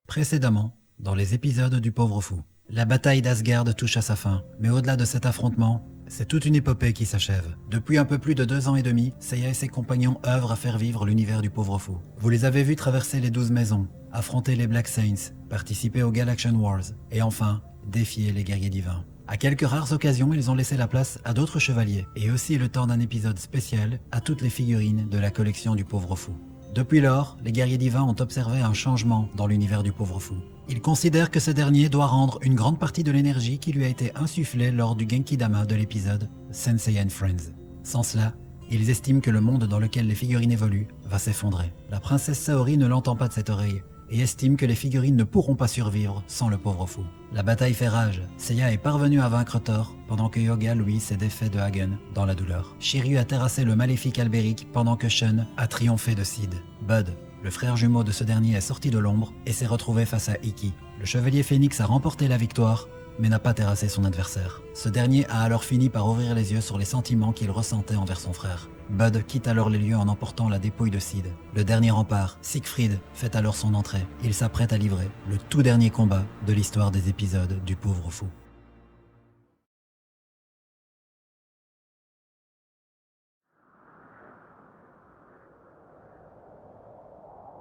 Précédemment, dans les épisodes du Pauvre Fou, la bataille d'Asgard touche à sa fin, mais au-delà de cet affrontement, c'est toute une épopée qui s'achève. Depuis un peu plus de 2 ans et demi, Seiya et ses compagnons œuvrent à faire vivre l'univers du Pauvre Fou. Vous les avez vus traverser les 12 maisons, affronter les Black Saints, participer aux Galaxian Wars, et enfin, défier les guerriers divins. À quelques rares occasions, ils ont laissé la place à d'autres chevaliers, et aussi le temps d'un épisode spécial à toutes les figurines de la collection du Pauvre Fou. Depuis lors, les guerriers divins ont observé un changement dans l'univers du Pauvre Fou. Ils considèrent que ce dernier doit rendre une grande partie de l'énergie qui lui a été insufflée lors du Genki-dama de l'épisode Sensei and Friends. Sans cela, ils estiment que le monde dans lequel les figurines évoluent va s'effondrer. La princesse Saori ne l'entend pas de cette oreille et estime que les figurines ne pourront pas survivre sans le Pauvre Fou. La bataille fait rage. Seiya est parvenu à vaincre Thor, pendant que Yoga, lui, s'est défait de Hagen dans la douleur. Shiryu a terrassé le maléfique Alberic, pendant que Shun a triomphé de Sid. Bud, le frère jumeau de ce dernier, est sorti de l'ombre et s'est retrouvé face à Ikki. Le chevalier Phénix a remporté la victoire, mais n'a pas terrassé son adversaire. Ce dernier a alors fini par ouvrir les yeux sur les sentiments qu'il ressentait envers son frère. Bud quitte alors les lieux en emportant la dépouille de Sid. Le dernier rempart, Siegfried, fait alors son entrée. Il s'apprête à livrer le tout dernier combat de l'histoire des épisodes du Pauvre Fou.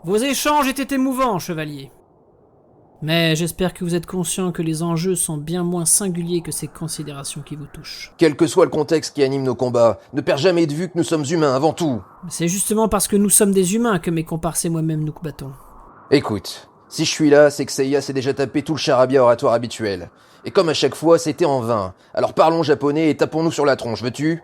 Vos échanges étaient émouvants, chevalier. Mais j'espère que vous êtes conscient que les enjeux sont bien moins singuliers que ces considérations qui vous touchent. Quel que soit le contexte qui anime nos combats, ne perds jamais de vue que nous sommes humains avant tout. C'est justement parce que nous sommes des humains que mes comparses et moi-même nous battons. Écoute, si je suis là, c'est que Seiya s'est déjà tapé tout le charabia oratoire habituel. Et comme à chaque fois, c'était en vain. Alors parlons japonais et tapons-nous sur la tronche, veux-tu?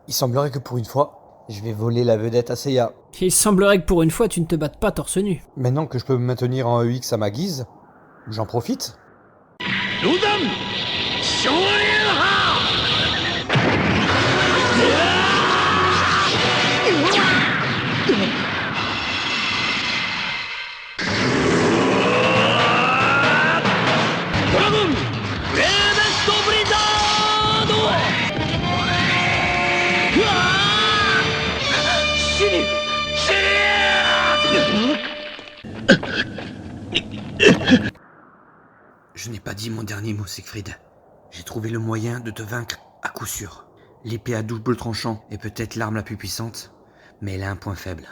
Il semblerait que pour une fois, je vais voler la vedette à Seiya. Il semblerait que pour une fois tu ne te battes pas torse nu. Maintenant que je peux me maintenir en EX à ma guise, j'en profite. Je n'ai pas dit mon dernier mot, Siegfried. J'ai trouvé le moyen de te vaincre à coup sûr. L'épée à double tranchant est peut-être l'arme la plus puissante, mais elle a un point faible.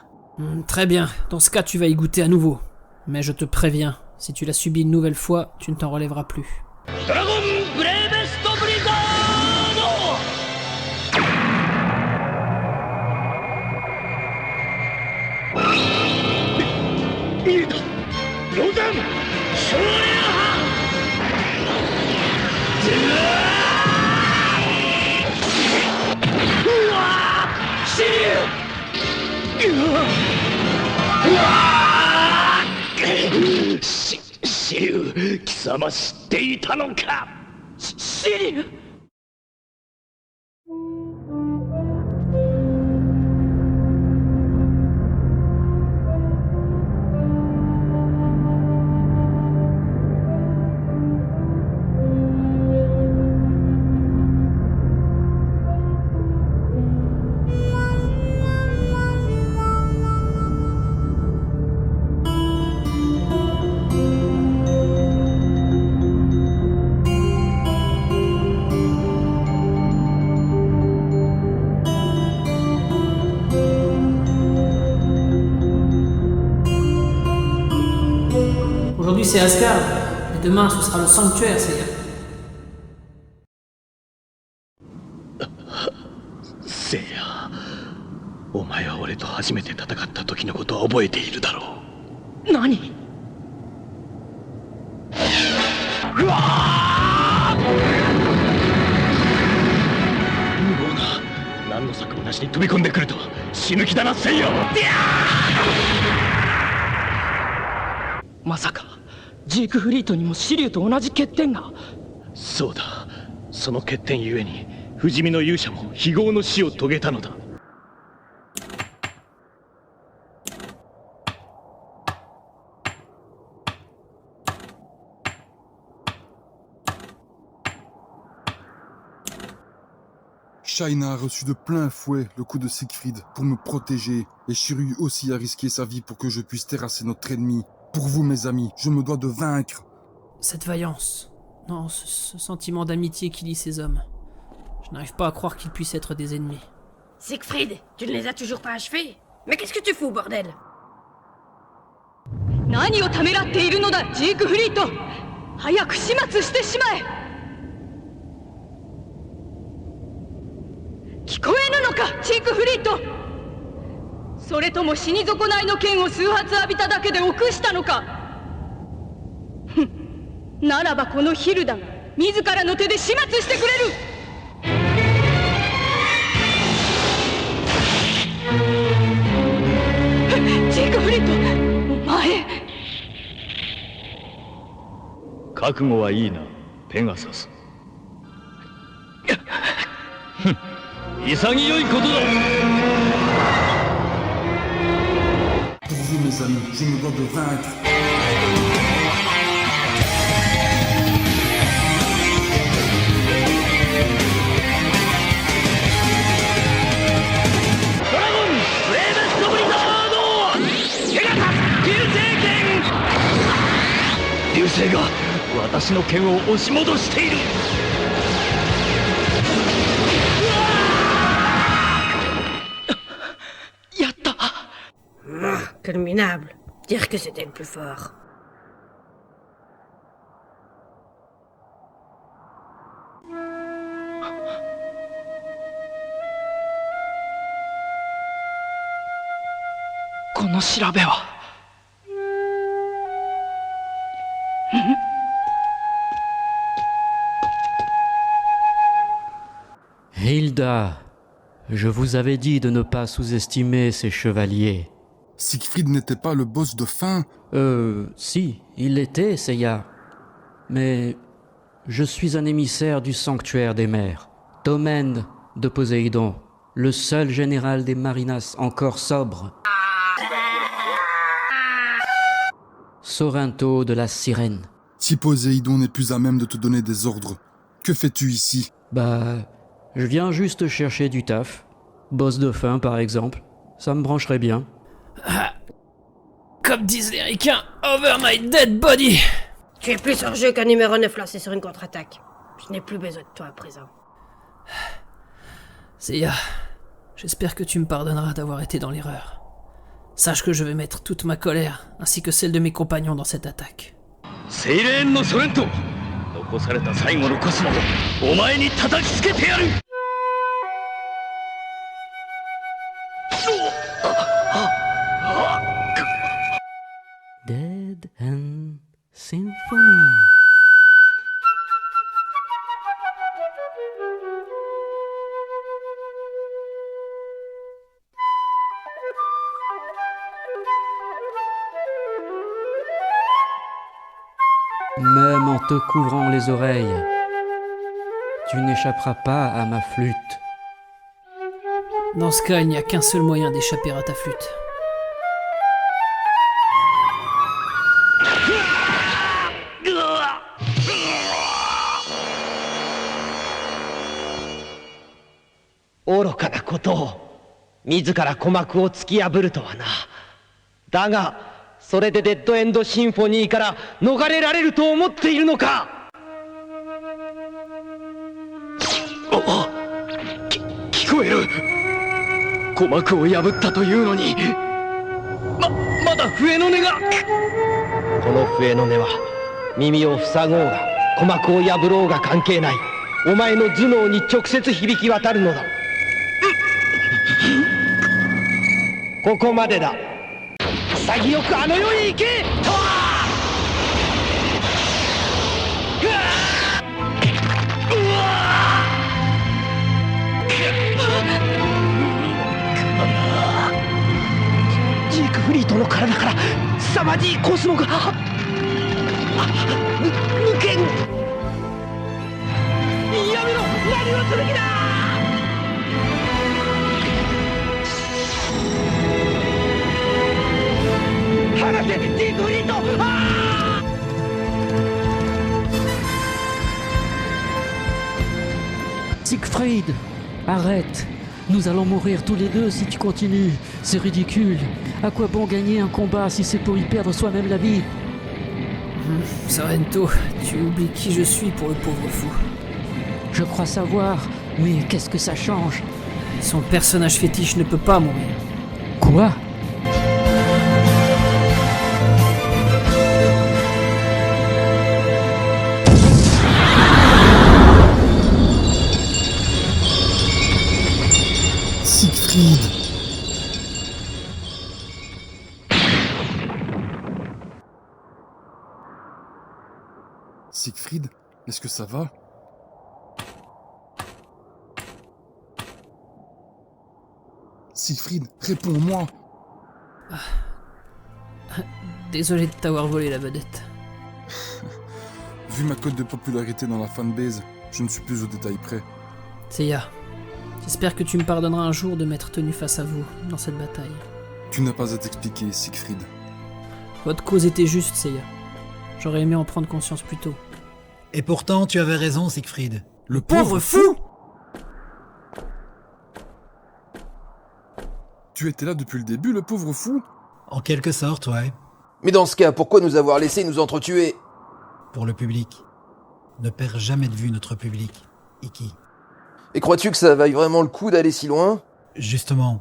Très bien, dans ce cas tu vas y goûter à nouveau. Mais je te préviens, si tu l'as subi une nouvelle fois, tu ne t'en relèveras plus. 貴様知っていたのか。シリュウ。Aujourd'hui c'est Asgard, et demain ce sera le sanctuaire, Seiya. せいや、お前は俺と初めて戦った時のことは覚えているだろう。何？うわー！無謀な、何の策もなしに飛び込んでくるとは死ぬ気だな、せいや。まさかジークフリートにもシリュウと同じ欠点が。そうだ、その欠点ゆえに不死身の勇者も非業の死を遂げたのだ。Shaina a reçu de plein fouet le coup de Siegfried pour me protéger, et Shiryu aussi a risqué sa vie pour que je puisse terrasser notre ennemi. Pour vous, mes amis, je me dois de vaincre. Cette vaillance, non, ce sentiment d'amitié qui lie ces hommes. Je n'arrive pas à croire qu'ils puissent être des ennemis. Siegfried, tu ne les as toujours pas achevés? Mais qu'est-ce que tu fous, bordel? 何をためらっているのだ、ジークフリート。早く始末してしまえ。聞こえぬのか、ジークフリート。それとも死に損ないの剣を数発浴びただけで臆したのか。ふん、ならばこのヒルダが自らの手で始末してくれる。ジークフリート、お前。覚悟はいいな、ペガサス。潔いことだ。 Pour vous, mes amis, je me dois de vaincre. Dragon Flame Sword! ペガサス流星剣！流星が私の剣を押し戻している。 Quel minable. Dire que c'était le plus fort. Hilda, je vous avais dit de ne pas sous-estimer ces chevaliers. Siegfried n'était pas le boss de fin. Si, il l'était, Seiya. Mais je suis un émissaire du sanctuaire des mers, domaine de Poséidon, le seul général des Marinas encore sobre. Sorrento de la Sirène. Si Poséidon n'est plus à même de te donner des ordres, que fais-tu ici? Bah, je viens juste chercher du taf. Boss de fin, par exemple. Ça me brancherait bien. Comme disent les ricains, over my dead body! Tu es plus hors jeu qu'un numéro 9 lancé sur une contre-attaque. Je n'ai plus besoin de toi à présent. Seiya, j'espère que tu me pardonneras d'avoir été dans l'erreur. Sache que je vais mettre toute ma colère, ainsi que celle de mes compagnons dans cette attaque. セイレーンのソレント、残された最後のコスモをお前に叩きつけてやる。 Dead End Symphony. Même en te couvrant les oreilles. Tu n'échapperas pas à ma flûte. Dans ce cas, il n'y a qu'un seul moyen d'échapper à ta flûte.愚かなことを自ら鼓膜を突き破るとはな。だがそれでデッドエンドシンフォニーから逃れられると思っているのか。聞こえる。鼓膜を破ったというのにまだ笛の音が。この笛の音は耳を塞ごうが鼓膜を破ろうが関係ない。お前の頭脳に直接響き渡るのだ。ここまでだ。潔くあの世へ行け。ジークフリートの体から凄まじいコスモが抜けん。やめろ。何をする気だ。離せジークフリート。Siegfried, arrête. Nous allons mourir tous les deux si tu continues. C'est ridicule. À quoi bon gagner un combat si c'est pour y perdre soi-même la vie? Sorrento, tu oublies qui je suis pour le pauvre fou. Je crois savoir, mais qu'est-ce que ça change? Son personnage fétiche ne peut pas mourir. Quoi? Siegfried! Siegfried, est-ce que ça va? Siegfried, réponds-moi! Désolé de t'avoir volé la vedette. Vu ma cote de popularité dans la fanbase, je ne suis plus au détail près. Seiya, j'espère que tu me pardonneras un jour de m'être tenu face à vous dans cette bataille. Tu n'as pas à t'expliquer, Siegfried. Votre cause était juste, Seiya. J'aurais aimé en prendre conscience plus tôt. Et pourtant, tu avais raison, Siegfried. Le Pauvre fou! Tu étais là depuis le début, le pauvre fou? En quelque sorte, ouais. Mais dans ce cas, pourquoi nous avoir laissé nous entretuer? Pour le public. Ne perds jamais de vue notre public, Iki. Et crois-tu que ça vaille vraiment le coup d'aller si loin? Justement,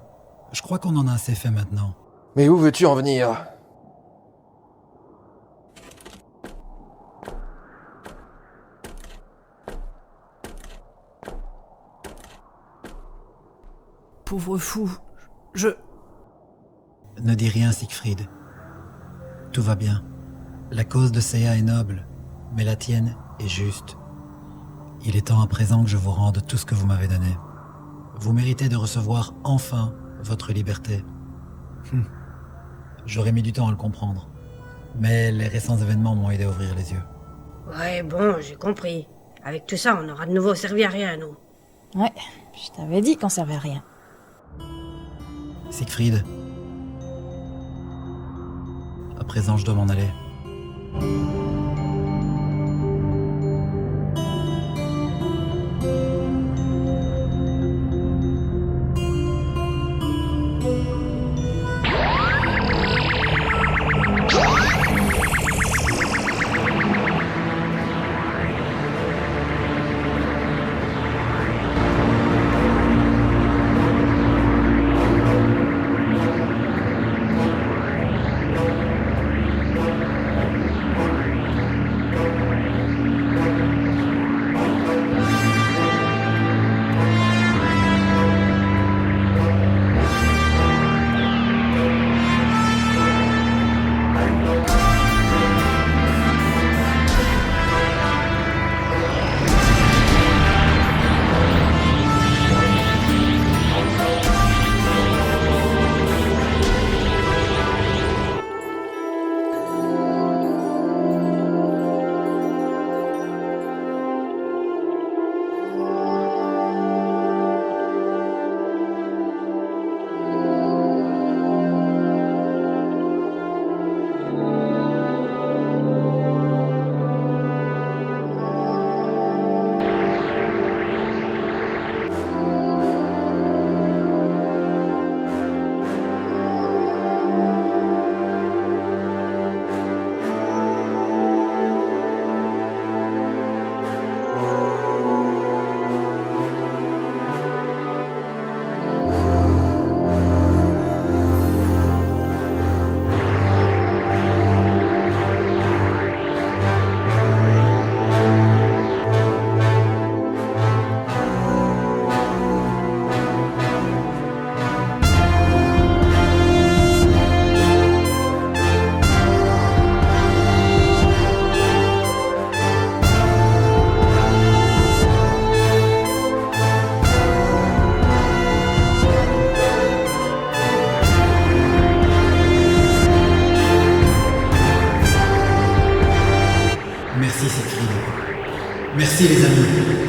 je crois qu'on en a assez fait maintenant. Mais où veux-tu en venir? Pauvre fou, Ne dis rien, Siegfried. Tout va bien. La cause de Seiya est noble, mais la tienne est juste. Il est temps à présent que je vous rende tout ce que vous m'avez donné. Vous méritez de recevoir enfin votre liberté. J'aurais mis du temps à le comprendre, mais les récents événements m'ont aidé à ouvrir les yeux. Ouais, bon, j'ai compris. Avec tout ça, on aura de nouveau servi à rien, nous. Ouais, je t'avais dit qu'on servait à rien. Siegfried, à présent je dois m'en aller. Merci les amis.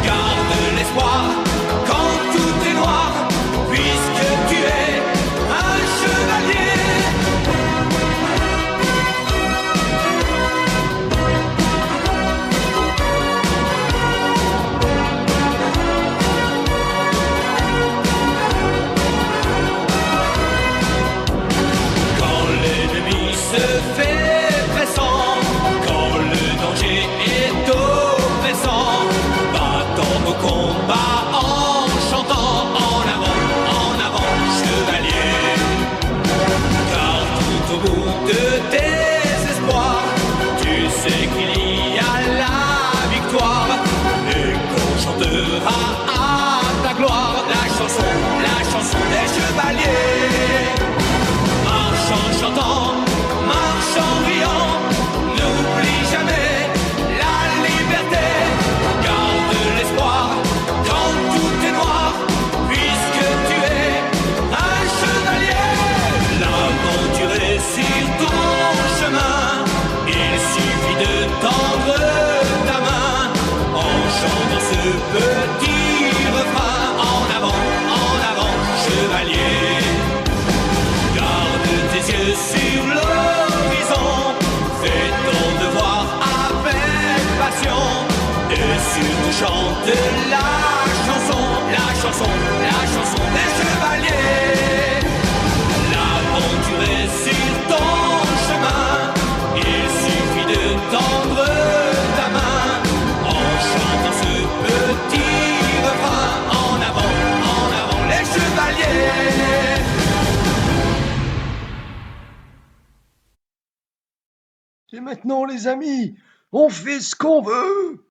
Garde l'espoir quand tout est chevaliers. Marche en chantant, marche en riant, n'oublie jamais la liberté. Garde l'espoir quand tout est noir, puisque tu es un chevalier. L'aventure est sur ton chemin, il suffit de tendre ta main en chantant ce petit refrain. En avant, chevalier. Garde tes yeux sur l'horizon, fais ton devoir avec passion, et surtout chante la chanson, la chanson, la chanson des chevaliers. L'aventure est sur ton chemin, il suffit de tendre ta main en chantant ce petit refrain. En avant les chevaliers. Et maintenant les amis, on fait ce qu'on veut.